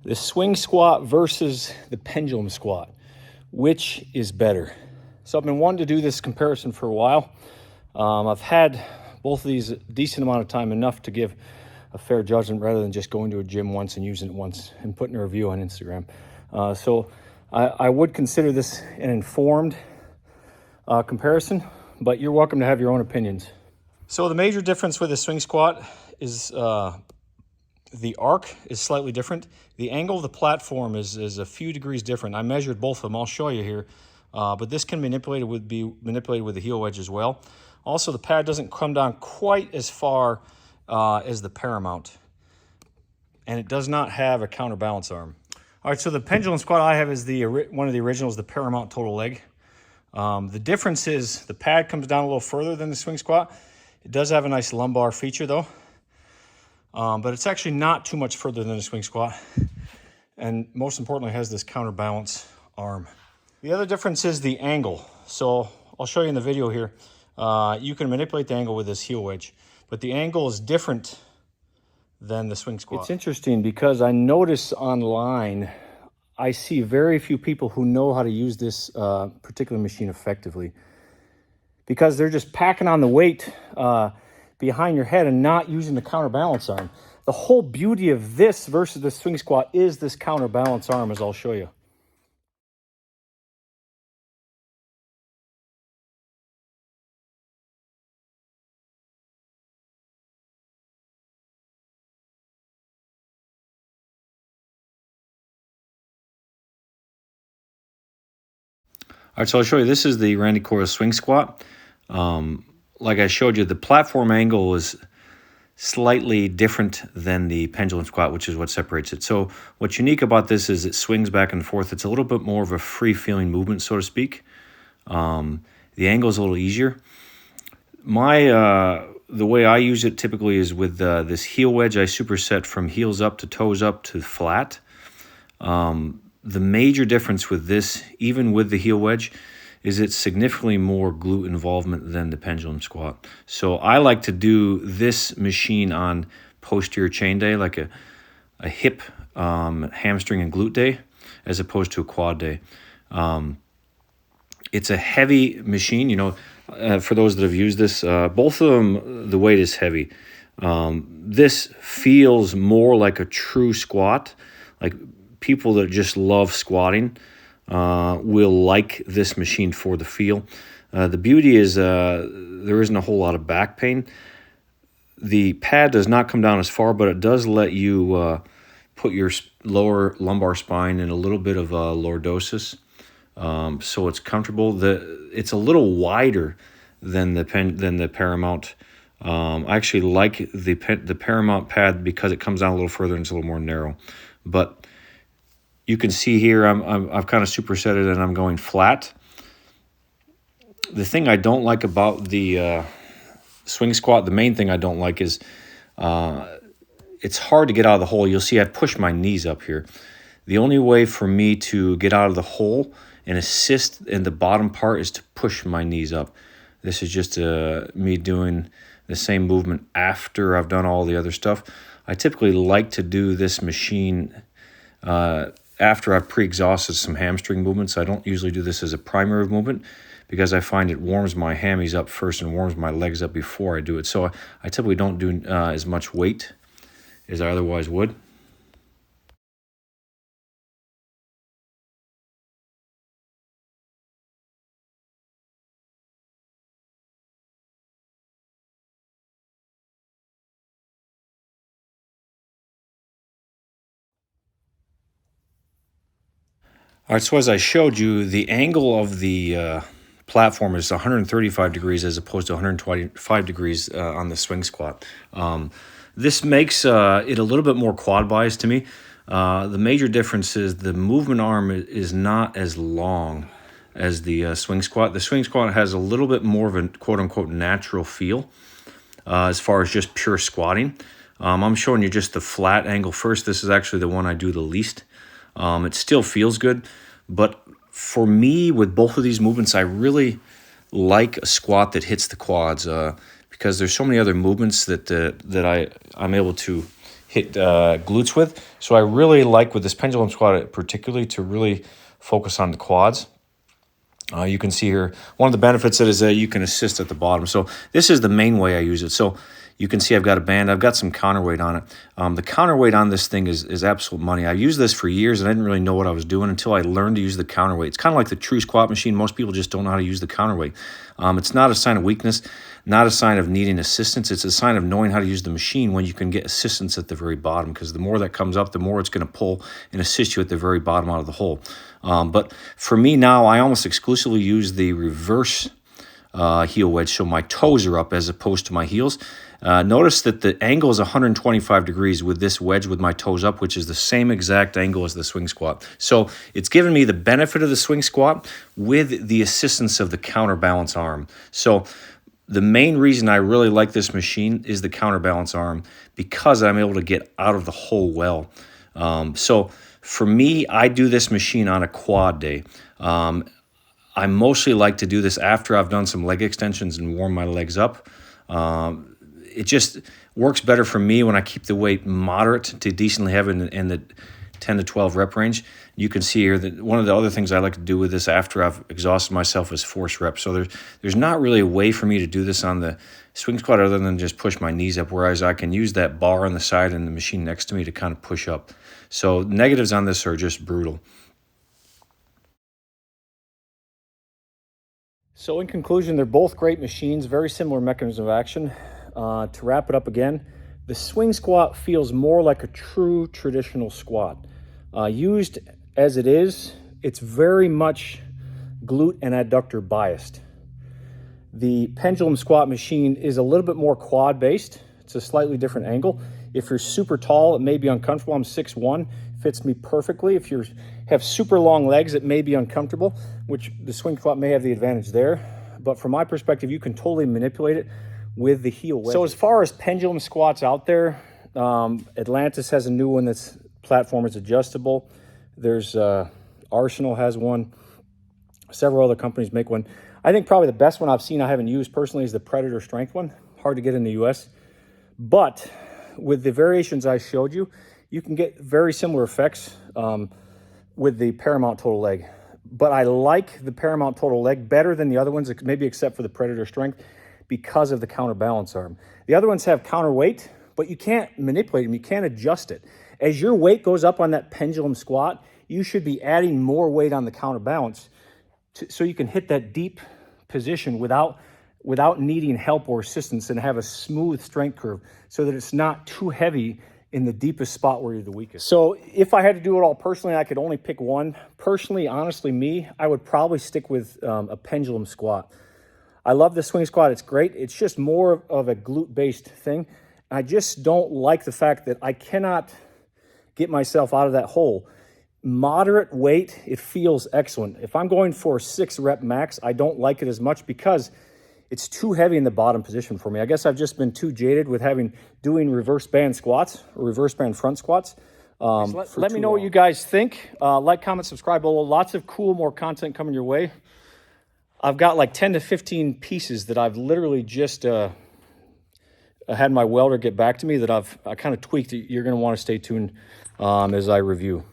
The swing squat versus the pendulum squat. Which is better? So I've been wanting to do this comparison for a while. I've had both of these a decent amount of time, enough to give a fair judgment rather than just going to a gym once and using it once and putting a review on Instagram. So I would consider this an informed comparison, but you're welcome to have your own opinions. So the major difference with the swing squat is the arc is slightly different. The angle of the platform is a few degrees different. I measured both of them. I'll show you here. But this can be manipulated with the heel wedge as well. Also, the pad doesn't come down quite as far as the Paramount. And it does not have a counterbalance arm. All right, so the pendulum squat I have is one of the originals, the Paramount total leg. The difference is the pad comes down a little further than the swing squat. It does have a nice lumbar feature though. But it's actually not too much further than a swing squat. And most importantly, it has this counterbalance arm. The other difference is the angle. So I'll show you in the video here. You can manipulate the angle with this heel wedge, but the angle is different than the swing squat. It's interesting because I notice online, I see very few people who know how to use this particular machine effectively, because they're just packing on the weight behind your head and not using the counterbalance arm. The whole beauty of this versus the swing squat is this counterbalance arm, as I'll show you. All right, so I'll show you. This is the Randy Coyle swing squat. Like I showed you, the platform angle is slightly different than the pendulum squat, which is what separates it. So what's unique about this is it swings back and forth. It's a little bit more of a free-feeling movement, so to speak. The angle is a little easier. The way I use it typically is with this heel wedge. I superset from heels up to toes up to flat. The major difference with this, even with the heel wedge, is it's significantly more glute involvement than the pendulum squat. So I like to do this machine on posterior chain day, like a hip, hamstring, and glute day, as opposed to a quad day. It's a heavy machine, you know. For those that have used this, both of them, the weight is heavy. This feels more like a true squat. Like people that just love squatting will like this machine for the feel. The beauty is there isn't a whole lot of back pain. The pad does not come down as far, but it does let you put your lower lumbar spine in a little bit of lordosis. So it's comfortable. It's a little wider than the Paramount. I actually like the Paramount pad because it comes down a little further and it's a little more narrow. But you can see here I've kind of superset it and I'm going flat. The thing I don't like about the swing squat, the main thing I don't like is it's hard to get out of the hole. You'll see I push my knees up here. The only way for me to get out of the hole and assist in the bottom part is to push my knees up. This is just me doing the same movement after I've done all the other stuff. I typically like to do this machine after I've pre-exhausted some hamstring movements. I don't usually do this as a primary movement because I find it warms my hammies up first and warms my legs up before I do it. So I typically don't do as much weight as I otherwise would. All right, so as I showed you, the angle of the platform is 135 degrees as opposed to 125 degrees on the swing squat. This makes it a little bit more quad biased to me. The major difference is the movement arm is not as long as the swing squat. The swing squat has a little bit more of a quote-unquote natural feel as far as just pure squatting. I'm showing you just the flat angle first. This is actually the one I do the least. It still feels good, but for me, with both of these movements, I really like a squat that hits the quads because there's so many other movements that I'm able to hit glutes with. So I really like with this pendulum squat particularly to really focus on the quads. You can see here, one of the benefits of it is that you can assist at the bottom. So this is the main way I use it. So you can see I've got a band. I've got some counterweight on it. The counterweight on this thing is absolute money. I've used this for years, and I didn't really know what I was doing until I learned to use the counterweight. It's kind of like the true squat machine. Most people just don't know how to use the counterweight. It's not a sign of weakness, not a sign of needing assistance. It's a sign of knowing how to use the machine when you can get assistance at the very bottom, because the more that comes up, the more it's going to pull and assist you at the very bottom out of the hole. But for me now, I almost exclusively use the reverse heel wedge, so my toes are up as opposed to my heels. Notice that the angle is 125 degrees with this wedge with my toes up, which is the same exact angle as the swing squat. So it's given me the benefit of the swing squat with the assistance of the counterbalance arm. So the main reason I really like this machine is the counterbalance arm, because I'm able to get out of the hole well. So for me, I do this machine on a quad day. I mostly like to do this after I've done some leg extensions and warm my legs up. It just works better for me when I keep the weight moderate to decently heavy in the 10 to 12 rep range. You can see here that one of the other things I like to do with this after I've exhausted myself is force reps. So there's not really a way for me to do this on the swing squat other than just push my knees up, whereas I can use that bar on the side and the machine next to me to kind of push up. So negatives on this are just brutal. So in conclusion, they're both great machines, very similar mechanism of action. To wrap it up again, the swing squat feels more like a true traditional squat. Used as it is, it's very much glute and adductor biased. The pendulum squat machine is a little bit more quad based. It's a slightly different angle. If you're super tall, it may be uncomfortable. I'm 6'1", fits me perfectly. If you have super long legs, it may be uncomfortable, which the swing squat may have the advantage there. But from my perspective, you can totally manipulate it with the heel wedge. So as far as pendulum squats out there, Atlantis has a new one that's platform is adjustable. There's Arsenal has one. Several other companies make one. I think probably the best one I've seen, I haven't used personally, is the Predator Strength one. Hard to get in the US. But with the variations I showed you, you can get very similar effects with the Paramount Total Leg. But I like the Paramount Total Leg better than the other ones, maybe except for the Predator Strength, because of the counterbalance arm. The other ones have counterweight, but you can't manipulate them. You can't adjust it. As your weight goes up on that pendulum squat, you should be adding more weight on the counterbalance so you can hit that deep position without needing help or assistance, and have a smooth strength curve so that it's not too heavy in the deepest spot where you're the weakest. So if I had to do it all personally, I could only pick one. Personally, honestly, I would probably stick with a pendulum squat. I love the swing squat. It's great. It's just more of a glute-based thing. I just don't like the fact that I cannot get myself out of that hole. Moderate weight, it feels excellent. If I'm going for 6 rep max, I don't like it as much because it's too heavy in the bottom position for me. I guess I've just been too jaded with doing reverse band squats or reverse band front squats. Let me know what you guys think. Like, comment, subscribe below. Lots of cool, more content coming your way. I've got like 10 to 15 pieces that I've literally just had my welder get back to me that I kind of tweaked. You're going to want to stay tuned as I review.